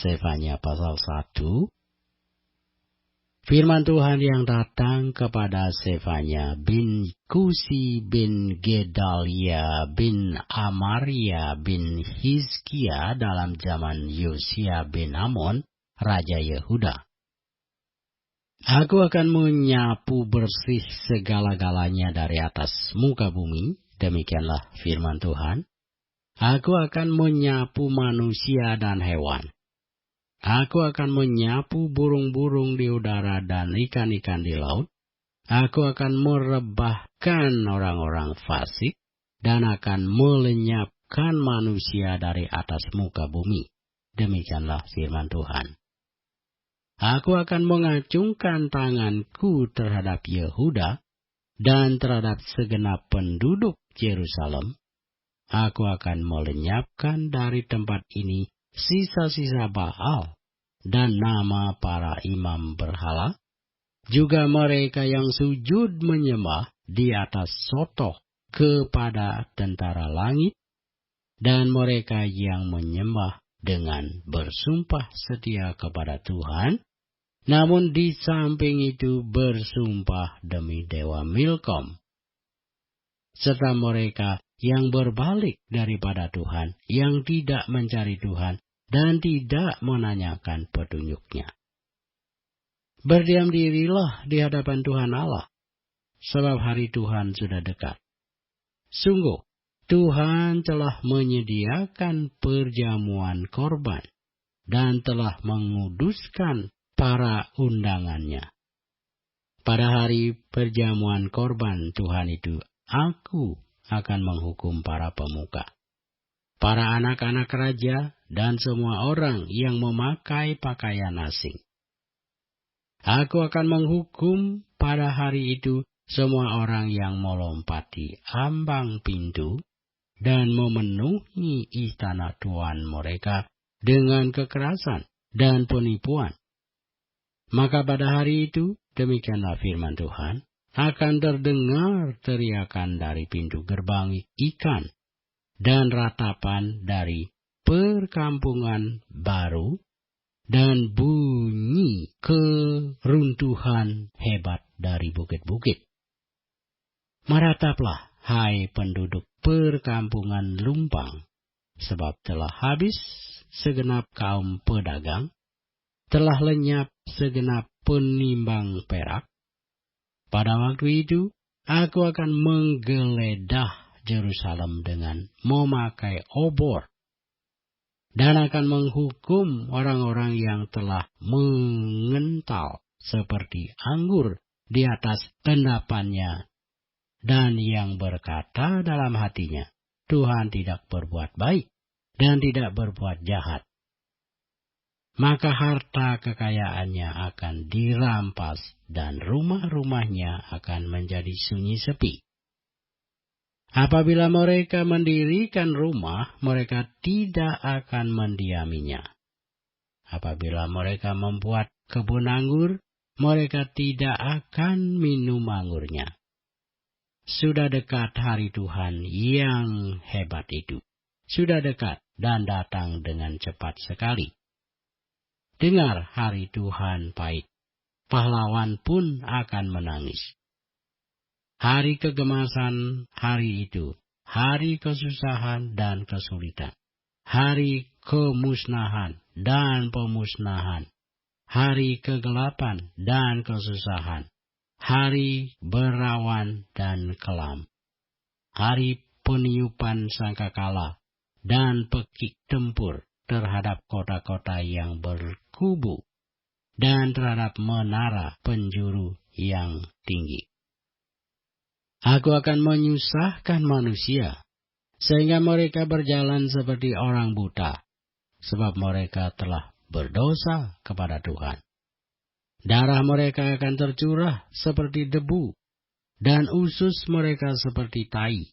Sefanya pasal 1. Firman Tuhan yang datang kepada Sefanya bin Kusi bin Gedalia bin Amaria bin Hizkia dalam zaman Yosia bin Amon, Raja Yehuda. Aku akan menyapu bersih segala-galanya dari atas muka bumi, demikianlah firman Tuhan. Aku akan menyapu manusia dan hewan. Aku akan menyapu burung-burung di udara dan ikan-ikan di laut. Aku akan merebahkan orang-orang fasik dan akan melenyapkan manusia dari atas muka bumi. Demikianlah firman Tuhan. Aku akan mengacungkan tanganku terhadap Yehuda dan terhadap segenap penduduk Yerusalem. Aku akan melenyapkan dari tempat ini sisa-sisa Baal dan nama para imam berhala, juga mereka yang sujud menyembah di atas sotoh kepada tentara langit, dan mereka yang menyembah dengan bersumpah setia kepada Tuhan, namun di samping itu bersumpah demi dewa Milkom, serta mereka yang berbalik daripada Tuhan, yang tidak mencari Tuhan, dan tidak menanyakan petunjuknya. Berdiam dirilah di hadapan Tuhan Allah, sebab hari Tuhan sudah dekat. Sungguh, Tuhan telah menyediakan perjamuan korban, dan telah menguduskan para undangannya. Pada hari perjamuan korban Tuhan itu, aku akan menghukum para pemuka, para anak-anak raja, dan semua orang yang memakai pakaian asing. Aku akan menghukum pada hari itu semua orang yang melompati ambang pintu dan memenuhi istana tuan mereka dengan kekerasan dan penipuan. Maka pada hari itu, demikianlah firman Tuhan, akan terdengar teriakan dari pintu gerbang ikan dan ratapan dari perkampungan baru dan bunyi keruntuhan hebat dari bukit-bukit. Merataplah, hai penduduk perkampungan lumpang, sebab telah habis segenap kaum pedagang, telah lenyap segenap penimbang perak. Pada waktu itu, aku akan menggeledah Yerusalem dengan memakai obor, dan akan menghukum orang-orang yang telah mengental seperti anggur di atas endapannya, dan yang berkata dalam hatinya, Tuhan tidak berbuat baik dan tidak berbuat jahat. Maka harta kekayaannya akan dirampas dan rumah-rumahnya akan menjadi sunyi sepi. Apabila mereka mendirikan rumah, mereka tidak akan mendiaminya. Apabila mereka membuat kebun anggur, mereka tidak akan minum anggurnya. Sudah dekat hari Tuhan yang hebat itu. Sudah dekat dan datang dengan cepat sekali. Dengar, hari Tuhan pahit, pahlawan pun akan menangis. Hari kegemasan hari itu, hari kesusahan dan kesulitan, hari kemusnahan dan pemusnahan, hari kegelapan dan kesusahan, hari berawan dan kelam, hari peniupan sangkakala dan pekik tempur terhadap kota-kota yang berkubu dan terhadap menara penjuru yang tinggi. Aku akan menyusahkan manusia, sehingga mereka berjalan seperti orang buta, sebab mereka telah berdosa kepada Tuhan. Darah mereka akan tercurah seperti debu, dan usus mereka seperti tai.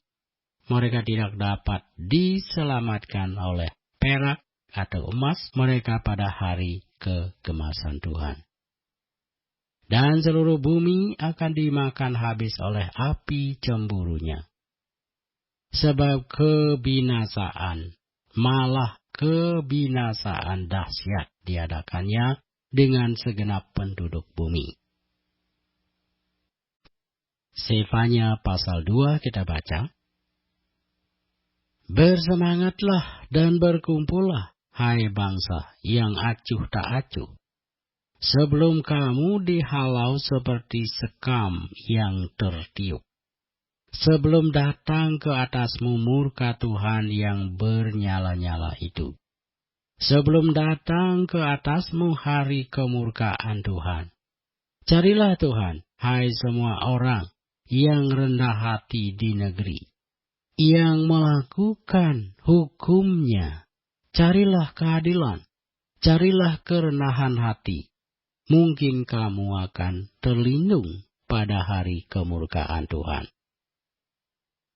Mereka tidak dapat diselamatkan oleh perak atau emas mereka pada hari kegemasan Tuhan. Dan seluruh bumi akan dimakan habis oleh api cemburunya. Sebab kebinasaan, malah kebinasaan dahsyat diadakannya dengan segenap penduduk bumi. Sefanya pasal 2 kita baca. Bersemangatlah dan berkumpullah, hai bangsa yang acuh tak acuh, sebelum kamu dihalau seperti sekam yang tertiup. Sebelum datang ke atasmu murka Tuhan yang bernyala-nyala itu. Sebelum datang ke atasmu hari kemurkaan Tuhan. Carilah Tuhan, hai semua orang yang rendah hati di negeri, yang melakukan hukum-Nya. Carilah keadilan, carilah kerenahan hati. Mungkin kamu akan terlindung pada hari kemurkaan Tuhan.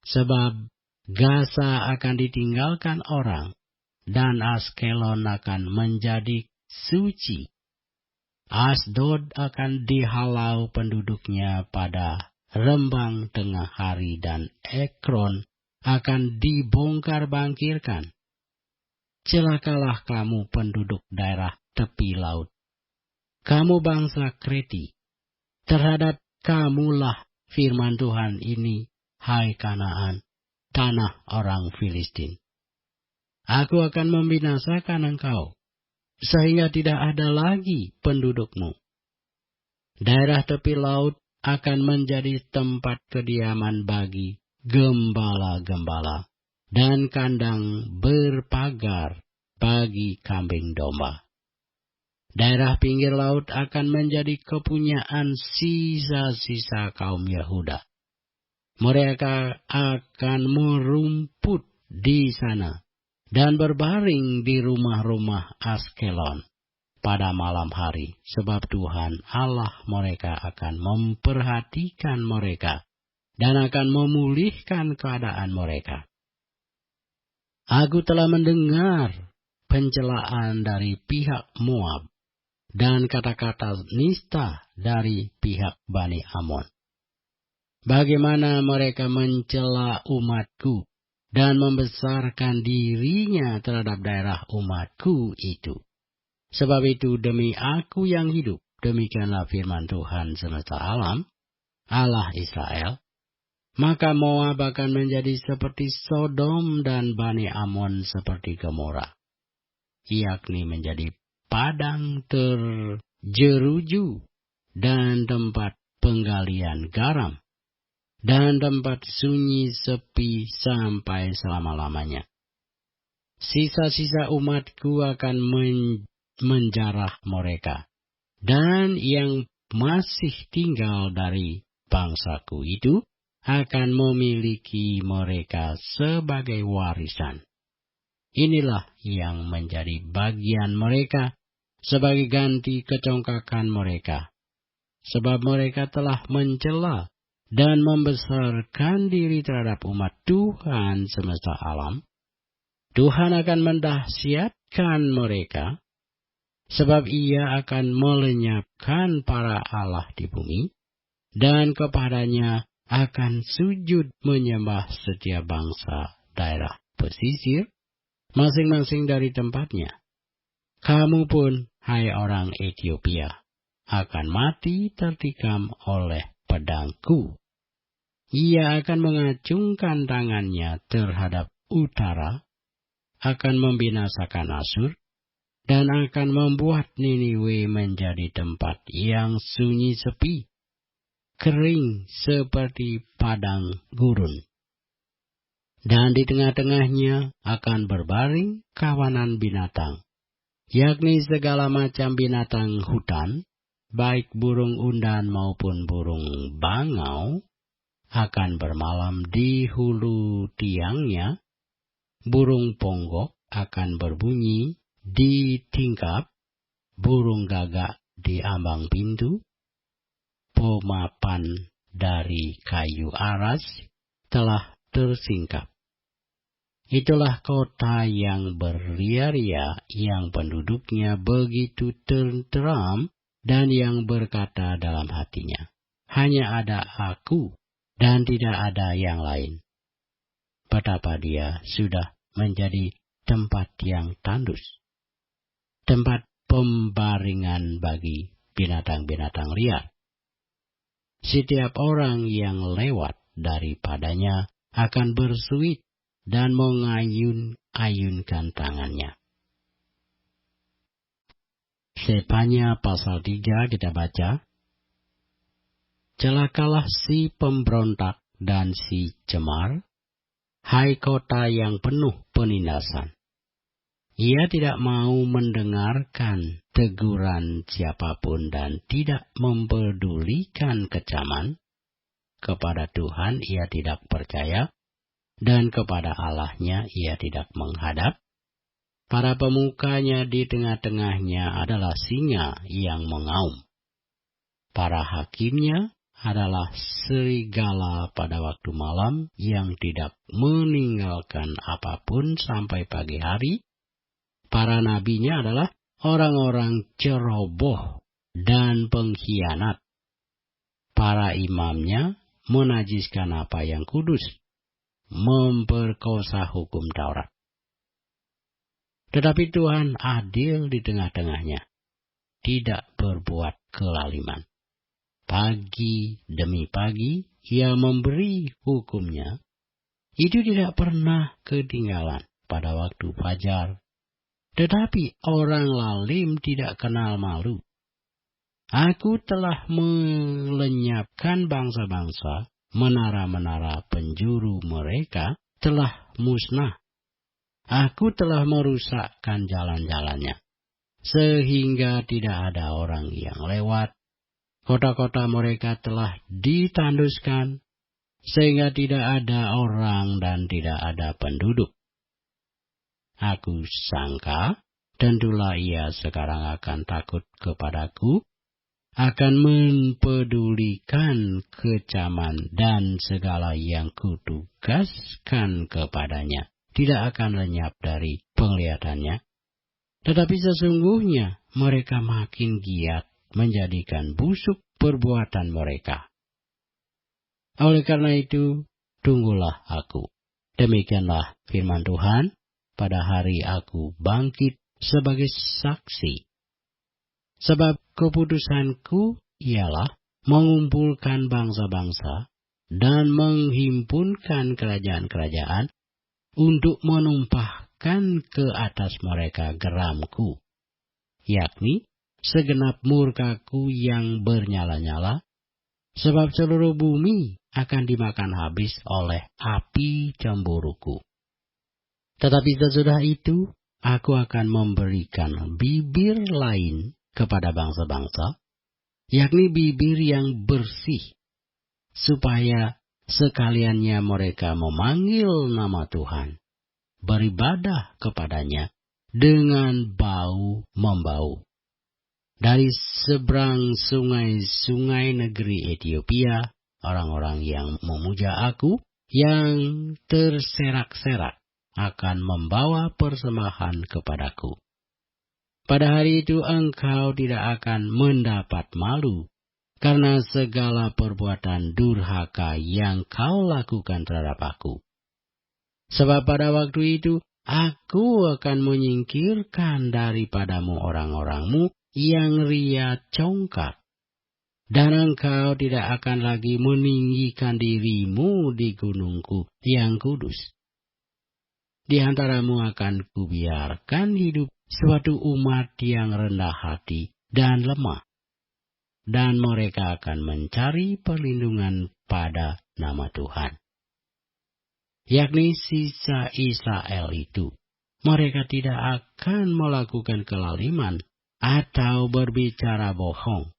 Sebab Gaza akan ditinggalkan orang, dan Askelon akan menjadi suci. Asdod akan dihalau penduduknya pada rembang tengah hari, dan Ekron akan dibongkar bangkirkan. Celakalah kamu penduduk daerah tepi laut. Kamu bangsa Kreti, terhadap kamulah firman Tuhan ini, hai Kanaan, tanah orang Filistin. Aku akan membinasakan engkau, sehingga tidak ada lagi pendudukmu. Daerah tepi laut akan menjadi tempat kediaman bagi gembala-gembala, dan kandang berpagar bagi kambing domba. Daerah pinggir laut akan menjadi kepunyaan sisa-sisa kaum Yehuda. Mereka akan merumput di sana dan berbaring di rumah-rumah Askelon pada malam hari, sebab Tuhan Allah mereka akan memperhatikan mereka dan akan memulihkan keadaan mereka. Aku telah mendengar pencelaan dari pihak Moab dan kata-kata nista dari pihak Bani Amon. Bagaimana mereka mencela umatku dan membesarkan dirinya terhadap daerah umatku itu. Sebab itu demi aku yang hidup, demikianlah firman Tuhan semesta alam, Allah Israel, maka Moab akan menjadi seperti Sodom dan Bani Amon seperti Gomora, yakni menjadi padang terjeruju dan tempat penggalian garam, dan tempat sunyi sepi sampai selama-lamanya. Sisa-sisa umatku akan menjarah mereka, dan yang masih tinggal dari bangsaku itu akan memiliki mereka sebagai warisan. Inilah yang menjadi bagian mereka sebagai ganti kecongkakan mereka, sebab mereka telah mencela dan membesarkan diri terhadap umat Tuhan semesta alam. Tuhan akan mendahsyatkan mereka, sebab Ia akan melenyapkan para allah di bumi, dan kepadanya akan sujud menyembah setiap bangsa daerah pesisir, masing-masing dari tempatnya. Kamu pun, hai orang Etiopia, akan mati tertikam oleh pedangku. Ia akan mengacungkan tangannya terhadap utara, akan membinasakan Asur, dan akan membuat Niniwe menjadi tempat yang sunyi sepi, kering seperti padang gurun. Dan di tengah-tengahnya akan berbaring kawanan binatang, yakni segala macam binatang hutan, baik burung undan maupun burung bangau, akan bermalam di hulu tiangnya. Burung ponggok akan berbunyi di tingkap, burung gagak di ambang pintu. Pemapan dari kayu aras telah tersingkap. Itulah kota yang beria-ria, yang penduduknya begitu tenteram, dan yang berkata dalam hatinya, hanya ada aku dan tidak ada yang lain. Betapa dia sudah menjadi tempat yang tandus, tempat pembaringan bagi binatang-binatang liar. Setiap orang yang lewat daripadanya akan bersuit dan mengayun-ayunkan tangannya. Sefanya pasal 3 kita baca, celakalah si pemberontak dan si cemar, hai kota yang penuh penindasan. Ia tidak mau mendengarkan teguran siapapun dan tidak mempedulikan kecaman. Kepada Tuhan ia tidak percaya, dan kepada Allahnya ia tidak menghadap. Para pemukanya di tengah-tengahnya adalah singa yang mengaum. Para hakimnya adalah serigala pada waktu malam yang tidak meninggalkan apapun sampai pagi hari. Para nabinya adalah orang-orang ceroboh dan pengkhianat. Para imamnya menajiskan apa yang kudus, memperkosa hukum Taurat. Tetapi Tuhan adil di tengah-tengahnya, tidak berbuat kelaliman. Pagi demi pagi ia memberi hukumnya. Itu tidak pernah ketinggalan pada waktu fajar. Tetapi orang lalim tidak kenal malu. Aku telah melenyapkan bangsa-bangsa, menara-menara penjuru mereka telah musnah. Aku telah merusakkan jalan-jalannya, sehingga tidak ada orang yang lewat. Kota-kota mereka telah ditanduskan, sehingga tidak ada orang dan tidak ada penduduk. Aku sangka, tentulah ia sekarang akan takut kepadaku, akan mempedulikan kecaman dan segala yang kutugaskan kepadanya. Tidak akan lenyap dari penglihatannya. Tetapi sesungguhnya mereka makin giat menjadikan busuk perbuatan mereka. Oleh karena itu, tunggulah aku. Demikianlah firman Tuhan. Pada hari aku bangkit sebagai saksi. Sebab keputusanku ialah mengumpulkan bangsa-bangsa dan menghimpunkan kerajaan-kerajaan untuk menumpahkan ke atas mereka geramku, yakni segenap murkaku yang bernyala-nyala, sebab seluruh bumi akan dimakan habis oleh api cemburuku. Tetapi sesudah itu, aku akan memberikan bibir lain kepada bangsa-bangsa, yakni bibir yang bersih, supaya sekaliannya mereka memanggil nama Tuhan, beribadah kepadanya dengan bau-membau. Dari seberang sungai-sungai negeri Ethiopia, orang-orang yang memuja aku, yang terserak-serak, akan membawa persembahan kepadaku. Pada hari itu engkau tidak akan mendapat malu, karena segala perbuatan durhaka yang kau lakukan terhadap aku. Sebab pada waktu itu, aku akan menyingkirkan daripadamu orang-orangmu yang ria congkak, dan engkau tidak akan lagi meninggikan dirimu di gunungku yang kudus. Di antaramu akan kubiarkan hidup suatu umat yang rendah hati dan lemah, dan mereka akan mencari perlindungan pada nama Tuhan. Yakni sisa Israel itu, mereka tidak akan melakukan kelaliman atau berbicara bohong.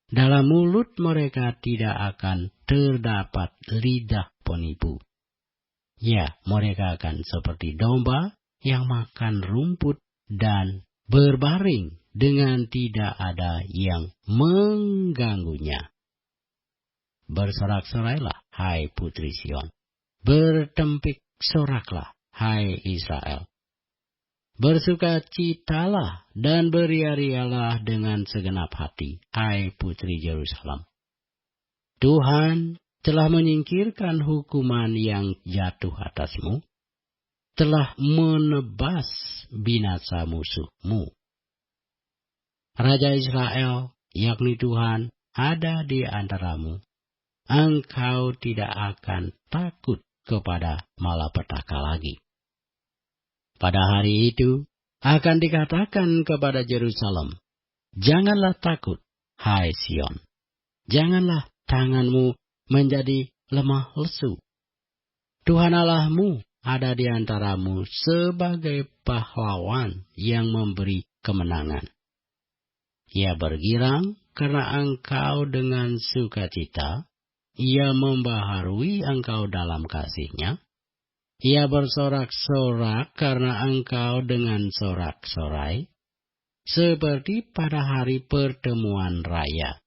Dalam mulut mereka tidak akan terdapat lidah penipu. Ya, mereka akan seperti domba yang makan rumput dan berbaring dengan tidak ada yang mengganggunya. Bersorak-sorailah, hai putri Sion. Bertempik soraklah, hai Israel. Bersukacitalah dan beria-rialah dengan segenap hati, hai putri Yerusalem. Tuhan telah menyingkirkan hukuman yang jatuh atasmu. telah menebas binasa musuhmu. Raja Israel, yakni Tuhan, ada di antaramu. Engkau tidak akan takut kepada malapetaka lagi. Pada hari itu akan dikatakan kepada Yerusalem, janganlah takut, hai Sion. Janganlah tanganmu menjadi lemah lesu. Tuhan Allahmu ada di antaramu sebagai pahlawan yang memberi kemenangan. Ia bergirang karena engkau dengan sukacita. Ia membaharui engkau dalam kasih-Nya. Ia bersorak-sorak karena engkau dengan sorak-sorai, seperti pada hari pertemuan raya.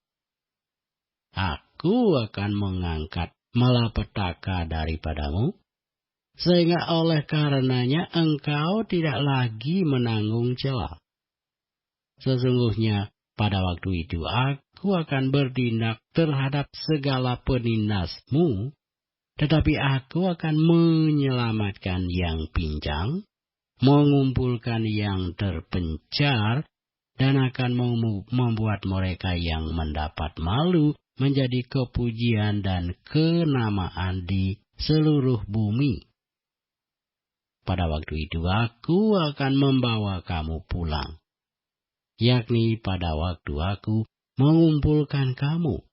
Aku akan mengangkat malapetaka daripadamu, sehingga oleh karenanya engkau tidak lagi menanggung cela. Sesungguhnya pada waktu itu aku akan bertindak terhadap segala penindasmu, tetapi aku akan menyelamatkan yang pincang, mengumpulkan yang terpencar, dan akan membuat mereka yang mendapat malu menjadi kepujian dan kenamaan di seluruh bumi. Pada waktu itu aku akan membawa kamu pulang, yakni pada waktu aku mengumpulkan kamu,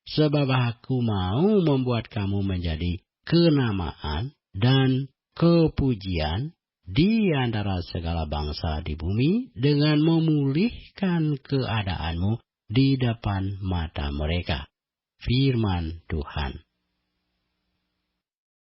sebab aku mau membuat kamu menjadi kenamaan dan kepujian di antara segala bangsa di bumi dengan memulihkan keadaanmu di depan mata mereka. Firman Tuhan.